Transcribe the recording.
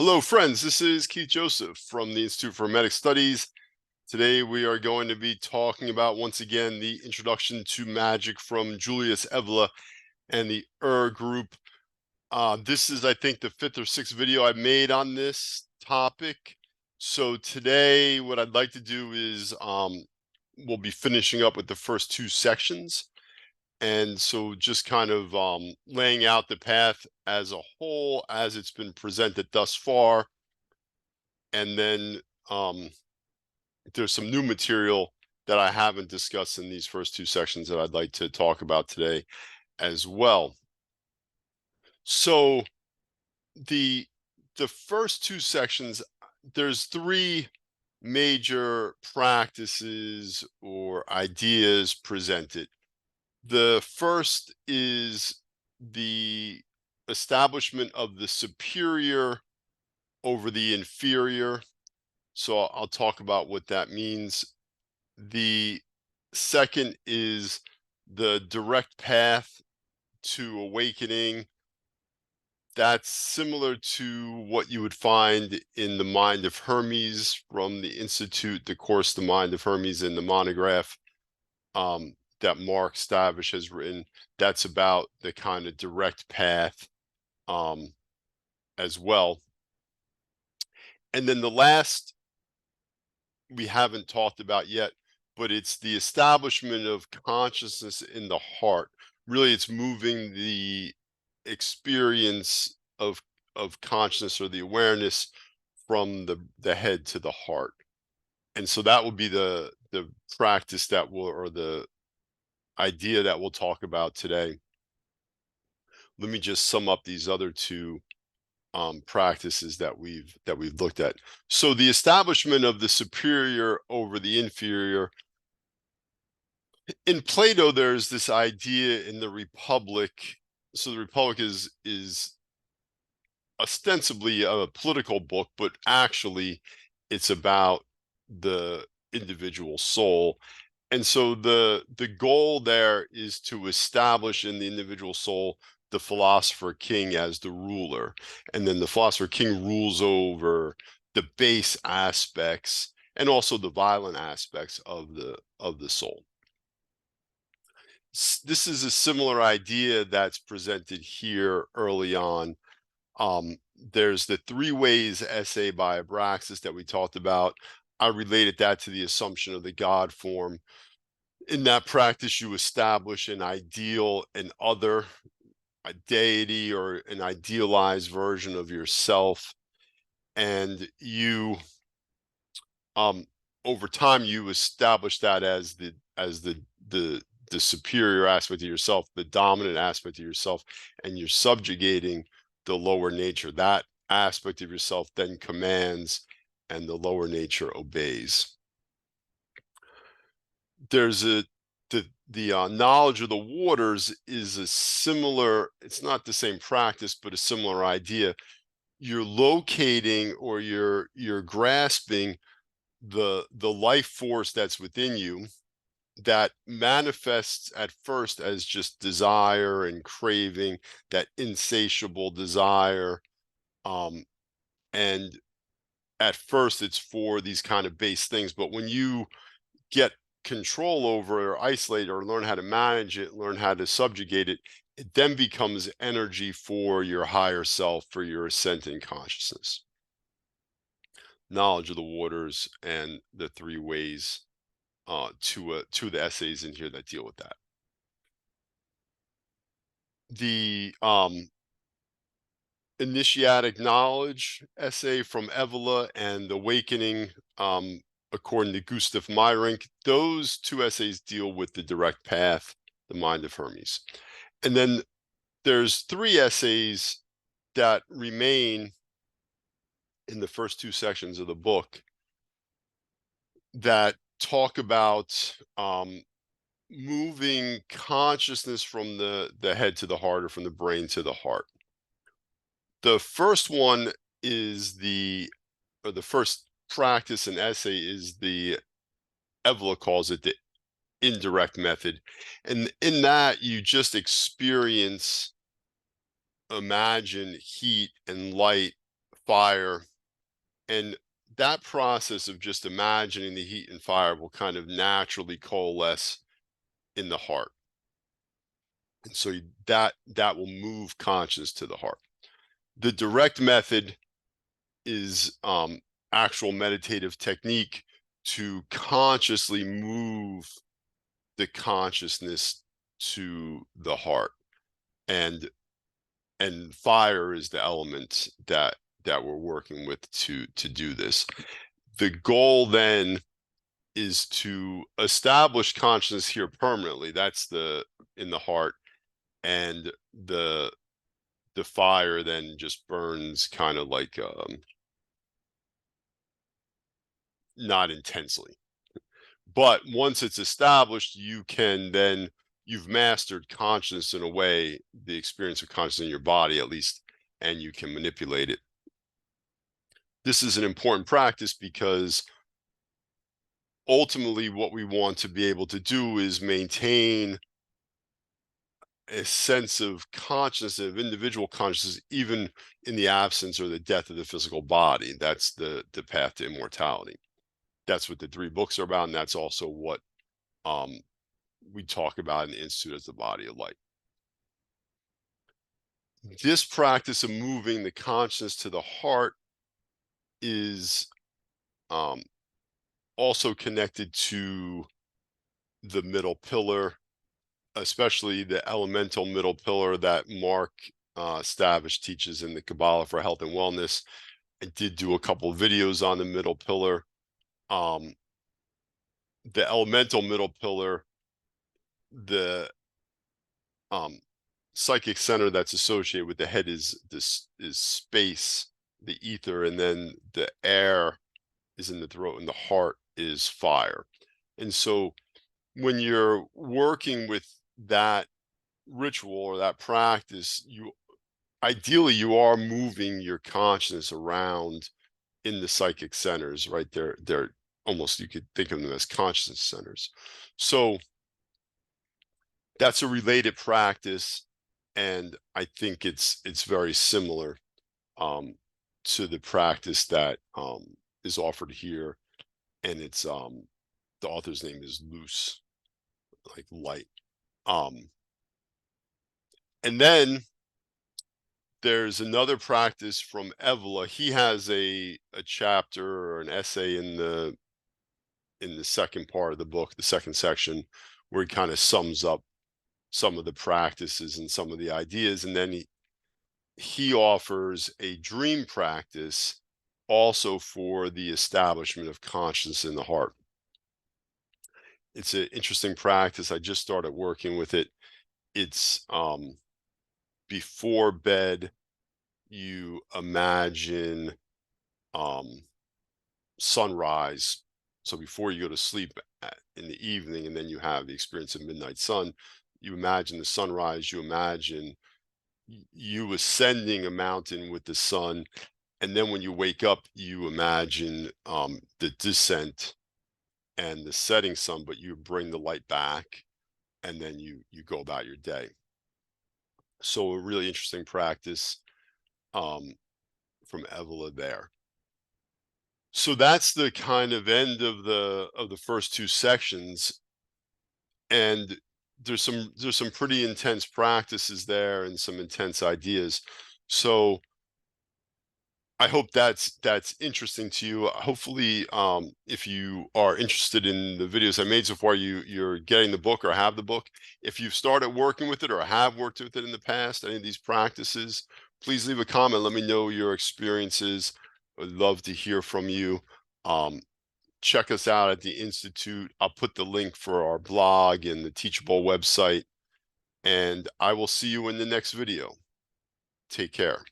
Hello, friends. This is Keith Joseph from the Institute for Hermetic Studies. Today, we are going to be talking about, once again, the Introduction to Magic from Julius Evola and the Group. This is, I think, the fifth or sixth video I've made on this topic. So today, what I'd like to do is we'll be finishing up with the first two sections. And so just kind of laying out the path as a whole as it's been presented thus far. And then there's some new material that I haven't discussed in these first two sections that I'd like to talk about today as well. So the first two sections, there's three major practices or ideas presented. The first is the establishment of the superior over the inferior. So I'll talk about what that means. The second is the direct path to awakening. That's similar to what you would find in the Mind of Hermes from the Institute, the course, The Mind of Hermes, in the monograph that Mark Stavish has written. That's about the kind of direct path as well. And then the last we haven't talked about yet, but it's the establishment of consciousness in the heart. Really, it's moving the experience of consciousness or the awareness from the head to the heart. And so that will be the practice that will, or the idea that we'll talk about today. Let me just sum up these other two practices that we've looked at. So the establishment of the superior over the inferior. In Plato, there's this idea in the Republic. So the Republic is ostensibly a political book, but actually it's about the individual soul. And so the goal there is to establish in the individual soul the philosopher king as the ruler. And then the philosopher king rules over the base aspects and also the violent aspects of the soul. This is a similar idea that's presented here early on. There's the Three Ways essay by Abraxas that we talked about. I related that to the assumption of the God form. In that practice, you establish an ideal, an other, a deity, or an idealized version of yourself, and you, over time, you establish that as the superior aspect of yourself, the dominant aspect of yourself, and you're subjugating the lower nature. That aspect of yourself then commands, and the lower nature obeys. There's the knowledge of the waters is a similar, it's not the same practice, but a similar idea. You're locating, or you're grasping the life force that's within you, that manifests at first as just desire and craving, that insatiable desire. And at first it's for these kind of base things, but when you get control over, or isolate, or learn how to manage it, learn how to subjugate it, it then becomes energy for your higher self, for your ascending consciousness. Knowledge of the waters and the Three Ways, two of the essays in here that deal with that. The Initiatic Knowledge essay from Evola and Awakening, according to Gustav Meyrink, those two essays deal with the direct path, the Mind of Hermes. And then there's three essays that remain in the first two sections of the book that talk about moving consciousness from the head to the heart, or from the brain to the heart. The first one is the first practice and essay is the, Evola calls it, the indirect method. And in that, you just experience, imagine heat and light fire, and that process of just imagining the heat and fire will kind of naturally coalesce in the heart. And so that will move conscious to the heart. The direct method is actual meditative technique to consciously move the consciousness to the heart, and fire is the element that we're working with to do this. The goal then is to establish consciousness here permanently. That's in the heart, and the fire then just burns kind of like not intensely. But once it's established, you've mastered consciousness in a way, the experience of consciousness in your body at least, and you can manipulate it. This is an important practice because ultimately what we want to be able to do is maintain a sense of consciousness, of individual consciousness, even in the absence or the death of the physical body. That's the path to immortality. That's what the 3 books are about, and that's also what um, we talk about in the Institute as the body of light. This practice of moving the consciousness to the heart is also connected to the middle pillar, especially the elemental middle pillar that Mark Stavish teaches in the Kabbalah for Health and Wellness. I did do a couple of videos on the middle pillar. The elemental middle pillar, the psychic center that's associated with the head is space, the ether, and then the air is in the throat, and the heart is fire. And so when you're working with that ritual or that practice, ideally you are moving your consciousness around in the psychic centers, right? They're almost, you could think of them as consciousness centers. So that's a related practice, and I think it's very similar to the practice that is offered here, and it's the author's name is Luce, like light. And then there's another practice from Evola. He has a chapter or an essay in the second part of the book, the second section, where he kind of sums up some of the practices and some of the ideas, and then he offers a dream practice also for the establishment of consciousness in the heart. It's an interesting practice. I just started working with it. It's before bed, you imagine sunrise. So before you go to sleep in the evening, and then you have the experience of midnight sun, you imagine the sunrise, you imagine you ascending a mountain with the sun, and then when you wake up, you imagine the descent and the setting sun, but you bring the light back, and then you go about your day. So a really interesting practice from Evola there. So that's the kind of end of the first 2 sections, and there's some pretty intense practices there and some intense ideas. So I hope that's interesting to you. Hopefully, if you are interested in the videos I made so far, you're getting the book or have the book. If you've started working with it or have worked with it in the past, any of these practices, please leave a comment. Let me know your experiences. I'd love to hear from you. Check us out at the Institute. I'll put the link for our blog and the Teachable website, and I will see you in the next video. Take care.